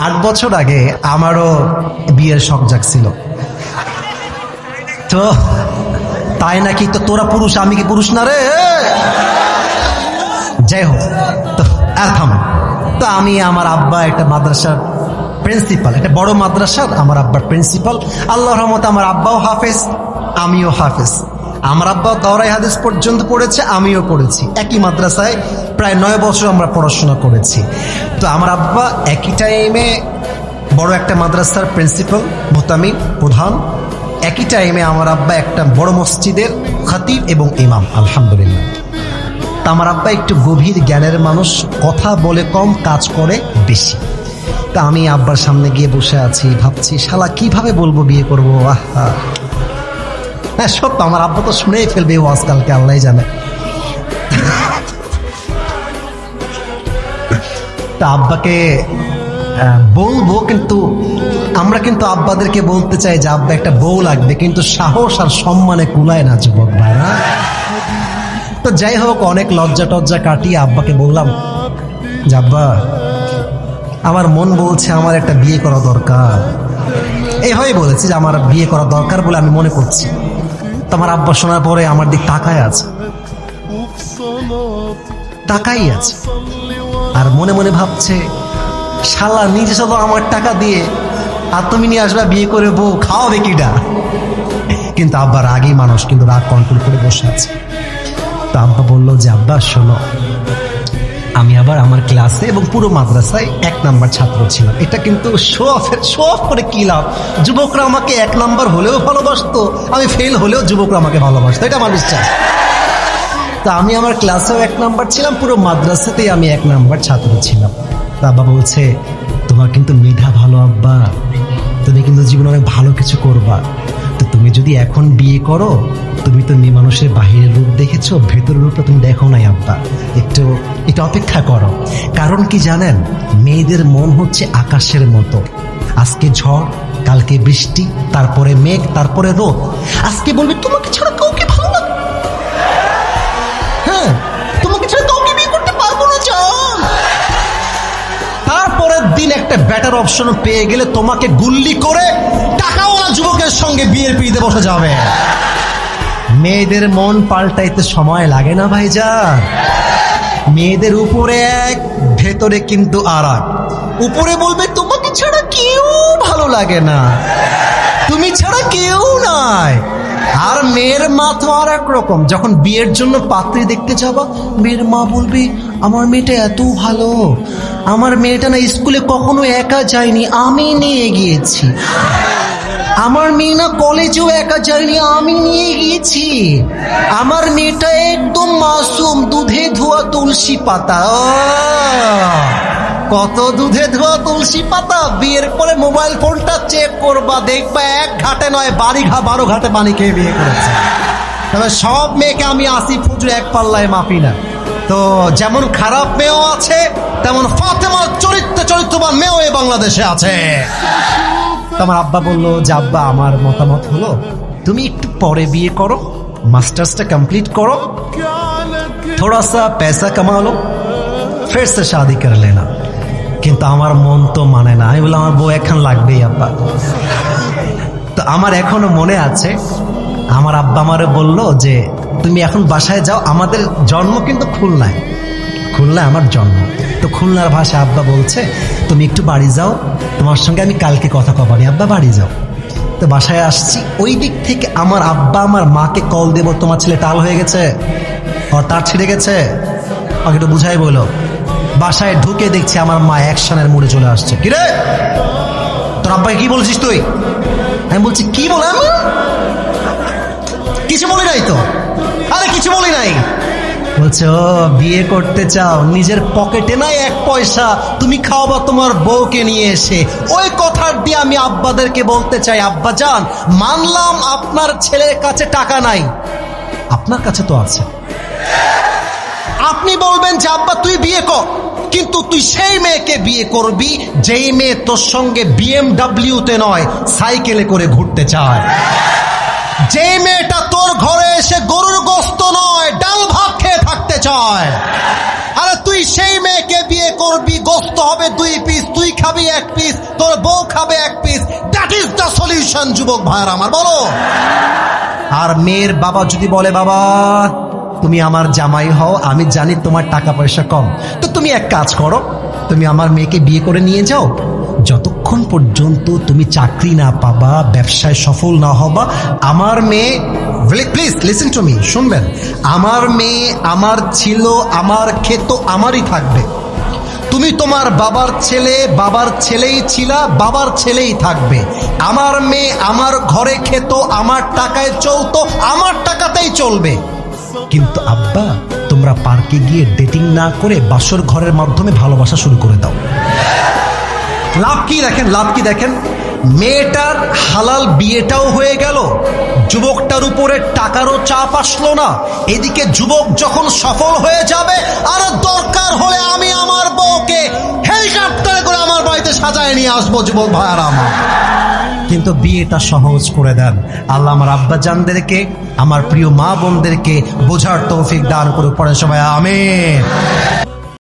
8 বছর আগে আমারও বিয়ের শখ জাগছিল। তো তাই নাকি? তো তোরা পুরুষ, আমি কি পুরুষ না রে? যাই হোক, তো তো আমি, আমার আব্বা একটা মাদ্রাসার প্রিন্সিপাল, একটা বড় মাদ্রাসার আমার আব্বার প্রিন্সিপাল। আল্লাহর রহমতে আমার আব্বাও হাফেজ, আমিও হাফেজ। আমার আব্বাও দাওরাই হাদিস পর্যন্ত পড়েছে, আমিও পড়েছি। একই মাদ্রাসায় প্রায় 9 বছর আমরা পড়াশোনা করেছি। তো আমার আব্বা একই টাইমে বড় একটা মাদ্রাসার প্রিন্সিপাল, ভূতামি প্রধান। একই টাইমে আমার আব্বা একটা বড় মসজিদের খতিব এবং ইমাম, আলহামদুলিল্লাহ। তা আমার আব্বা একটু গভীর জ্ঞানের মানুষ, কথা বলে কম, কাজ করে বেশি। তা আমি আব্বার সামনে গিয়ে বসে আছি, ভাবছি শালা কিভাবে বলবো বিয়ে করবো। হ্যাঁ সত্য, আমার আব্বা তো শুনেই ফেলবে ওয়াজ কালকে, আল্লাহ জানে। তা আব্বাকে বলবো, কিন্তু আমরা কিন্তু আব্বাদেরকে বলতে চাই যে আব্বা একটা বউ লাগবে, কিন্তু সাহস আর সম্মানে কুলায় না যুবক ভাইরা। তো যাই হোক, অনেক লজ্জা টজ্জা কাটিয়ে আব্বাকে বললাম যে আব্বা, আমার মন বলছে আমার একটা বিয়ে করা দরকার। এইভাবেই বলেছি যে আমার বিয়ে করা দরকার বলে আমি মনে করছি। তো আমার আব্বা শোনার পরে আমার দিক তাকায় আছে, তাকাই আছে, আর মনে মনে ভাবছে শালা নিজে শুধু আমার টাকা দিয়ে, আর তুমি নিয়ে আসবা বিয়ে করে বউ, খাওয়াবে কিটা? কিন্তু আব্বা রাগী মানুষ, কিন্তু রাগ কন্ট্রোল করে বসে আছে। তো আব্বা বললো যে আব্বা শোনো, আমি আবার আমার ক্লাসে এবং পুরো মাদ্রাসায় 1 নাম্বার ছাত্র ছিলাম। এটা কিন্তু শো অফ করে কি লাভ? যুবকরা আমাকে 1 নাম্বার হলেও ভালোবাসতো, আমি ফেল হলেও যুবকরা আমাকে ভালোবাসতো, এটা আমার বিশ্বাস। তা আমি আমার ক্লাসেও 1 নাম্বার ছিলাম, পুরো মাদ্রাসাতেই আমি 1 নাম্বার ছাত্র ছিলাম। তা আব্বা বলছে তোমার কিন্তু মেধা ভালো আব্বা, তুমি কিন্তু জীবনে অনেক ভালো কিছু করবা। তো তুমি যদি এখন বিয়ে করো, তুমি তো মেয়ে মানুষের বাহিরের রূপ দেখেছো, ভেতরের রূপটা তুমি দেখো নাই আব্বা, একটু অপেক্ষা করো। কারণ কি জানেন, মেয়েদের মন হচ্ছে আকাশের মতো। আজকে ঝড়, কালকে বৃষ্টি, তারপরে মেঘ, তারপরে রোদ। আজকে বলবে তোমাকে ছাড়া কাউকে ভালো লাগে, হ্যাঁ তোমাকে ছাড়া কাউকে বিয়ে করতে পারবো না জান। তারপরের দিন একটা বেটার অপশন পেয়ে গেলে তোমাকে গুল্লি করে টাকাওয়ালা যুবকের সঙ্গে বিয়ের পিড়িতে বসে যাবে। মেয়েদের মন পাল্টাইতে সময় লাগে না ভাইজান। মেয়েদের উপরে এক, ভেতরে কিন্তু আর এক। উপরে বলবে তোমাকে ছাড়া কেউ ভালো লাগে না, তুমি ছাড়া কেউ নাই। আর মেয়ের মা তো আর এক রকম। যখন বিয়ের জন্য পাত্রী দেখতে যাবা, মেয়ের মা বলবে আমার মেয়েটা এত ভালো, আমার মেয়েটা না স্কুলে কখনো একা যায়নি, আমি নিয়ে গিয়েছি। আমার মেয়ে না কলেজেও একা যায়নি, আমি নিয়ে গিয়েছি। আমার মেয়েটা একদম মাসুম, দুধে ধোয়া তুলসী পাতা। কত দুধে ধোয়া তুলসী পাতা! বিয়ের পরে মোবাইল ফোনটা চেক করবা, দেখবা 1 ঘাটে নয় 12 ঘাটে পানি খেয়ে বিয়ে করেছে। তবে সব মেয়েকে আমি আসিফ হুজুর 1 পাল্লায় মাপি না। তো যেমন খারাপ মেয়েও আছে, তেমন ফাতেমার চরিত্রবান মেয়েও এই বাংলাদেশে আছে। আমার আব্বা বললো যে আব্বা, আমার মতামত হলো তুমি একটু পরে বিয়ে করো, মাস্টার্সটা কমপ্লিট করো, থোড়া সা पैसा कमा लो, फिर से शादी कर लेना। কিন্তু আমার মন তো মানে না। আমি বললাম আমার বউ এখন লাগবেই আব্বা। তো আমার এখনো মনে আছে, আমার আব্বা আমারে বললো যে তুমি এখন বাসায় যাও, আমাদের জন্ম কিন্তু খুলনায়, খুলনায় আমার জন্ম। তো খুলনার ভাষা আব্বা বলছে তুমি একটু বাড়ি যাও, তোমার সঙ্গে আমি কালকে কথা কবানি, আব্বা বাড়ি যাও। তো বাসায় আসছি, ওই দিক থেকে আমার আব্বা আমার মাকে কল দেব, তোমার ছেলে টাল হয়ে গেছে, আর তার ছিঁড়ে গেছে, আমাকে একটু বুঝাই বলো। বাসায় ঢুকে দেখছি আমার মা অ্যাকশনের মোড়ে চলে আসছে। কিরে তোর আব্বাকে কি বলছিস তুই? আমি বলছি কি বললাম, কিছু বলি নাই তো। আরে কিছু বলি নাই। বলছে ও বিয়ে করতে চাও, নিজের পকেটে নাই 1 পয়সা, তুমি খাওয়াবা তোমার বউকে নিয়ে এসে। ওই কথার দিয়ে আমি আব্বাদেরকে বলতে চাই, আব্বা জান মানলাম আপনার ছেলের কাছে টাকা নাই, আপনার কাছে তো আছে। আপনি বলবেন যে আব্বা তুই বিয়ে কর, কিন্তু তুই সেই মেয়েকে বিয়ে করবি যেই মেয়ে তোর সঙ্গে BMW-তে নয় সাইকেলে করে ঘুরতে চায়, যে মেয়েটা তোর ঘরে এসে গরুর গোস্ত নয় ডাল ভাত খেয়ে থাকতে চায়। আরে তুই সেই মেয়েকে বিয়ে করবি, গোস্ত হবে 2 পিস, তুই খাবি 1 পিস, তোর বউ খাবে 1 piece. That is the solution যুবক ভাইয়ার আমার, বলো। আর মেয়ের বাবা যদি বলে, বাবা তুমি আমার জামাই হও, আমি জানি তোমার টাকা পয়সা কম, তো তুমি এক কাজ করো, তুমি আমার মেয়েকে বিয়ে করে নিয়ে যাও, যতক্ষণ পর্যন্ত তুমি চাকরি না পাবা, ব্যবসায় সফল না হবা, আমার মেয়ে, প্লিজ লিসেন টু মি, শুনবেন, আমার মেয়ে আমার ছিল, আমার খেত আমারই থাকবে। তুমি তোমার বাবার ছেলে, বাবার ছেলেই ছিলা, বাবার ছেলেই থাকবে। আমার মেয়ে আমার ঘরে খেত, আমার টাকায় চলতো, আমার টাকাতেই চলবে। কিন্তু আব্বা, তোমরা পার্কে গিয়ে ডেটিং না করে বাসর ঘরের মাধ্যমে ভালোবাসা শুরু করে দাও। লাভ কি দেখেন, লাভ কি দেখেন, মেয়েটার হালাল বিয়েটাও হয়ে গেল, যুবকটার উপরে টাকারও চাপ আসলো না। এদিকে যুবক যখন সফল হয়ে যাবে, আর দরকার হলে আমি আমার বউকে হেলিকপ্টারে করে আমার বাড়িতে সাজায় নিয়ে আসবো যুবক ভাইয়ারা আমার। কিন্তু বিয়েটা সহজ করে দেন আল্লাহ। আমার আব্বা জানদেরকে, আমার প্রিয় মা বোনদেরকে বোঝার তৌফিক দান করে, পড়ে সবাই আমিন।